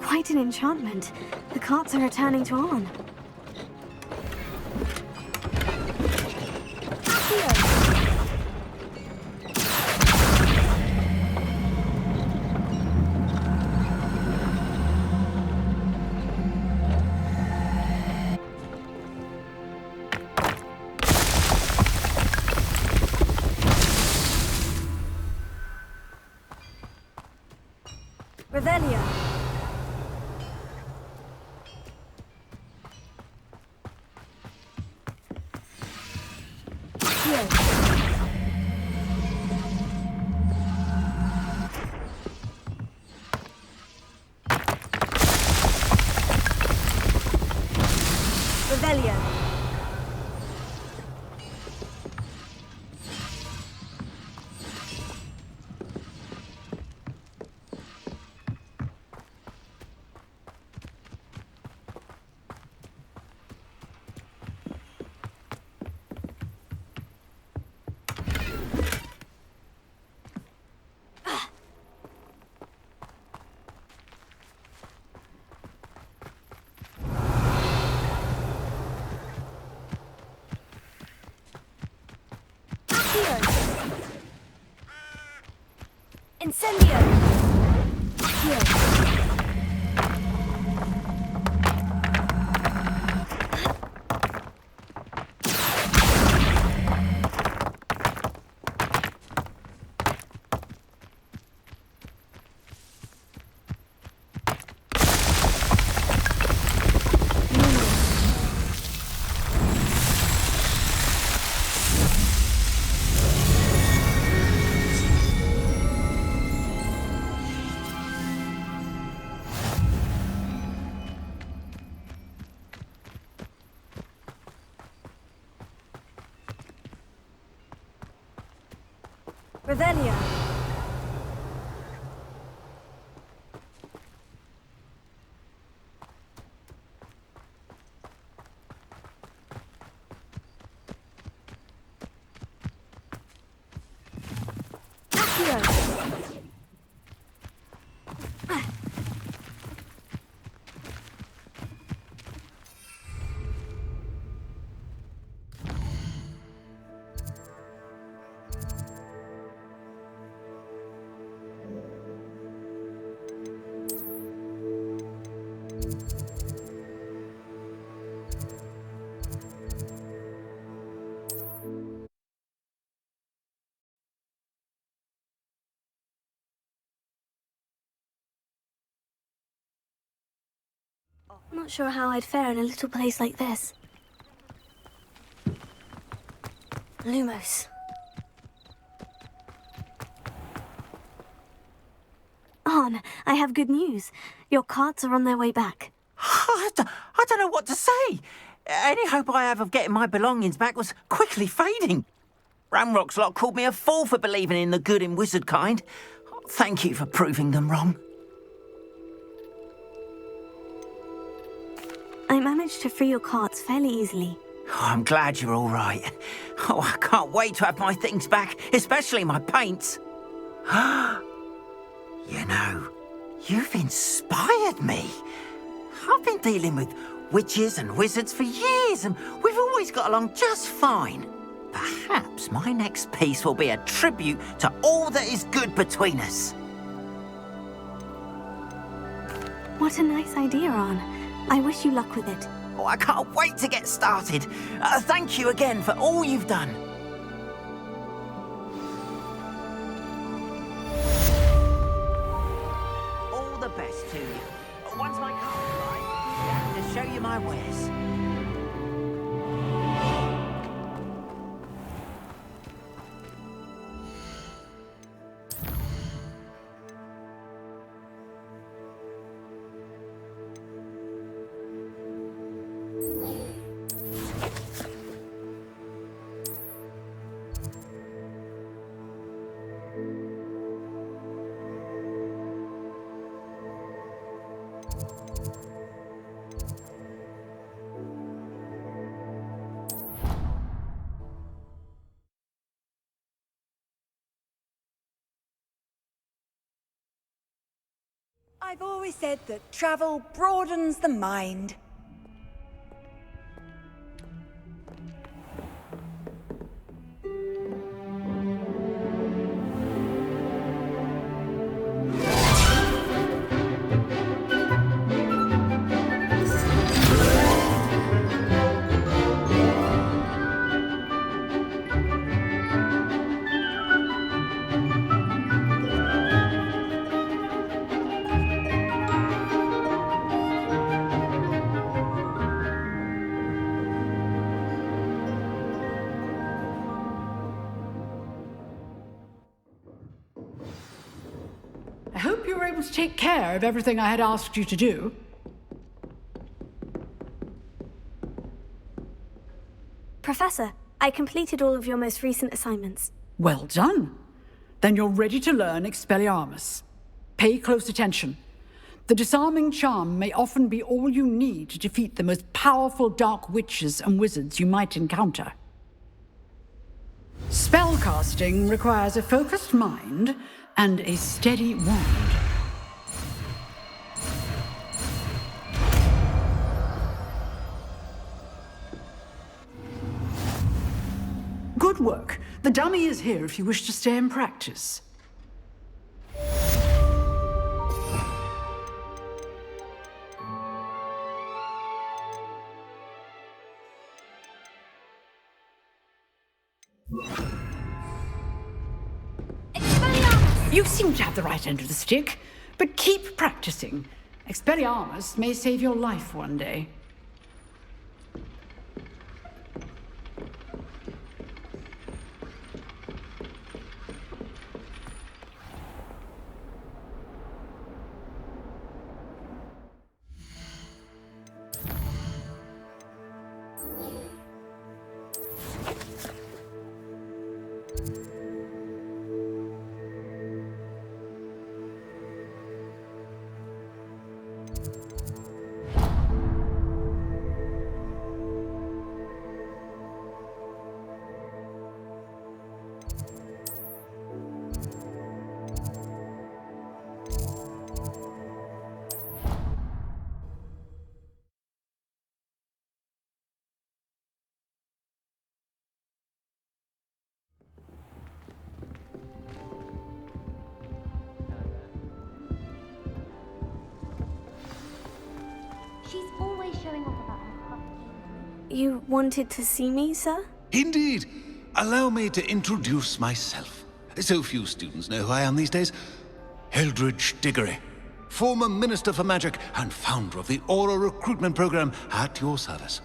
Quite an enchantment. The carts are returning to Arn. Revelio. Revelio. Incendio! Accio! Revelio. Accio. I'm not sure how I'd fare in a little place like this. Lumos. Arn, I have good news. Your carts are on their way back. I don't know what to say. Any hope I have of getting my belongings back was quickly fading. Ramrock's lot called me a fool for believing in the good in wizard kind. Thank you for proving them wrong. I managed to free your carts fairly easily. Oh, I'm glad you're all right. Oh, I can't wait to have my things back, especially my paints. You know, you've inspired me. I've been dealing with witches and wizards for years, and we've always got along just fine. Perhaps my next piece will be a tribute to all that is good between us. What a nice idea, Arn. I wish you luck with it. Oh, I can't wait to get started. Thank you again for all you've done. All the best to you. Once my car's right, to show you my wares. I've always said that travel broadens the mind. I hope you were able to take care of everything I had asked you to do. Professor, I completed all of your most recent assignments. Well done. Then you're ready to learn Expelliarmus. Pay close attention. The disarming charm may often be all you need to defeat the most powerful dark witches and wizards you might encounter. Spellcasting requires a focused mind and a steady wand. Good work. The dummy is here if you wish to stay and practice. You seem to have the right end of the stick, but keep practicing. Expelliarmus may save your life one day. She's always showing off about her. You wanted to see me, sir? Indeed. Allow me to introduce myself. So few students know who I am these days. Eldridge Diggory, former Minister for Magic and founder of the Aura Recruitment Program, at your service.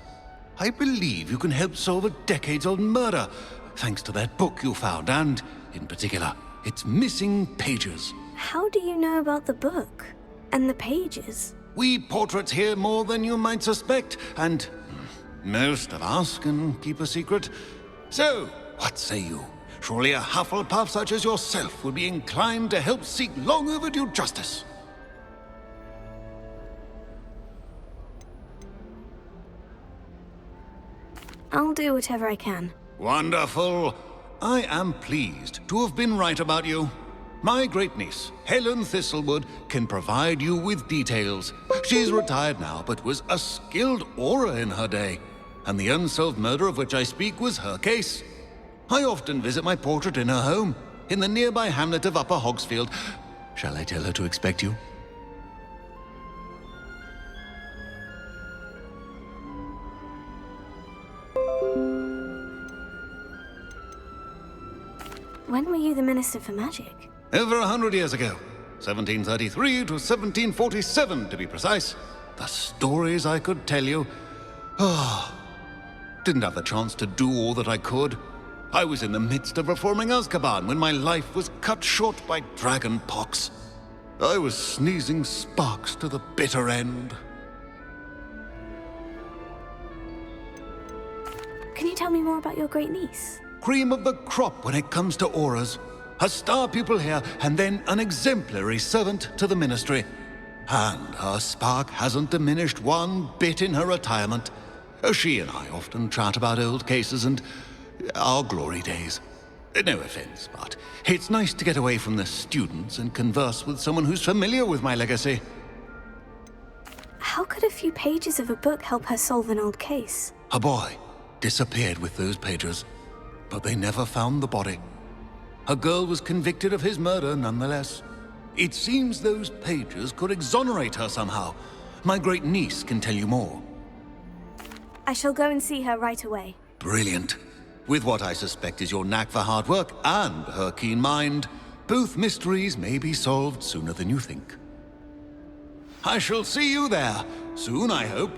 I believe you can help solve a decades-old murder, thanks to that book you found, and, in particular, its missing pages. How do you know about the book? And the pages? We portraits hear more than you might suspect, and most of us can keep a secret. So, what say you? Surely a Hufflepuff such as yourself would be inclined to help seek long overdue justice. I'll do whatever I can. Wonderful. I am pleased to have been right about you. My great-niece, Helen Thistlewood, can provide you with details. She's retired now, but was a skilled aura in her day. And the unsolved murder of which I speak was her case. I often visit my portrait in her home, in the nearby hamlet of Upper Hogsfield. Shall I tell her to expect you? When were you the Minister for Magic? Over 100 years ago. 1733 to 1747, to be precise. The stories I could tell you. Didn't have the chance to do all that I could. I was in the midst of reforming Azkaban when my life was cut short by dragon pox. I was sneezing sparks to the bitter end. Can you tell me more about your great niece? Cream of the crop when it comes to auras. A star pupil here, and then an exemplary servant to the ministry. And her spark hasn't diminished one bit in her retirement. She and I often chat about old cases and our glory days. No offense, but it's nice to get away from the students and converse with someone who's familiar with my legacy. How could a few pages of a book help her solve an old case? A boy disappeared with those pages, but they never found the body. A girl was convicted of his murder nonetheless. It seems those pages could exonerate her somehow. My great niece can tell you more. I shall go and see her right away. Brilliant. With what I suspect is your knack for hard work and her keen mind, both mysteries may be solved sooner than you think. I shall see you there, soon I hope.